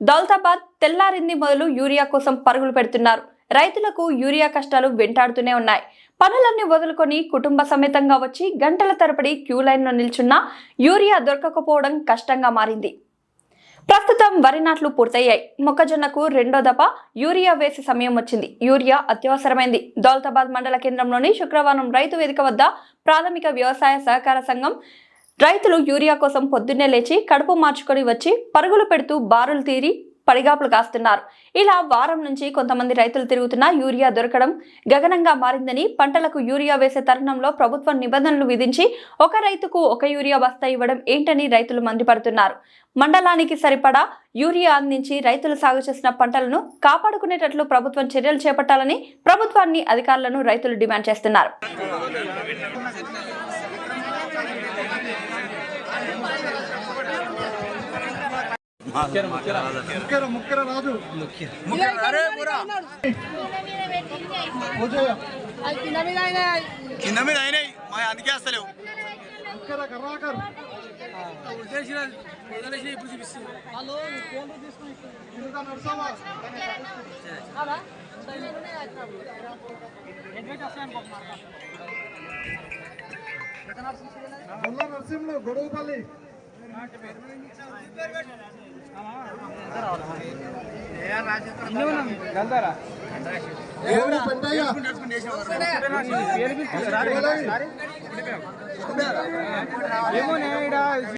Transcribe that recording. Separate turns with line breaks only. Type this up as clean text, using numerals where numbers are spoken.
దౌలతాబాద్ తెల్లారింది మొదలు యూరియా కోసం పరుగులు పెడుతున్నారు. రైతులకు యూరియా కష్టాలు వెంటాడుతూనే ఉన్నాయి. పనులన్నీ వదులుకొని కుటుంబ సమేతంగా వచ్చి గంటల తరబడి క్యూ లైన్లో నిల్చున్నా యూరియా దొరకకపోవడం కష్టంగా మారింది. ప్రస్తుతం వరి నాట్లు పూర్తయ్యాయి. మొక్కజొన్నకు రెండో దఫా యూరియా వేసే సమయం వచ్చింది. యూరియా అత్యవసరమైంది. దౌలతాబాద్ మండల కేంద్రంలోని శుక్రవారం రైతు వేదిక వద్ద ప్రాథమిక వ్యవసాయ సహకార సంఘం రైతులు యూరియా కోసం పొద్దున్నే లేచి కడుపు మార్చుకొని వచ్చి పరుగులు పెడుతూ బారులు తీరి పడిగాపులు కాస్తున్నారు. ఇలా వారం నుంచి కొంతమంది రైతులు తిరుగుతున్నా యూరియా దొరకడం గగనంగా మారిందని, పంటలకు యూరియా వేసే తరుణంలో ప్రభుత్వం నిబంధనలు విధించి ఒక రైతుకు ఒక యూరియా బస్తా ఇవ్వడం ఏంటని రైతులు మండిపడుతున్నారు. మండలానికి సరిపడా యూరియా అందించి రైతులు సాగు చేసిన పంటలను కాపాడుకునేటట్లు ప్రభుత్వం చర్యలు చేపట్టాలని ప్రభుత్వాన్ని, అధికారులను రైతులు డిమాండ్ చేస్తున్నారు.
కింద మీద అయినాయి మా అందుకే వస్తలేవు.
నరసింహులు గొడవపల్లి ఏమో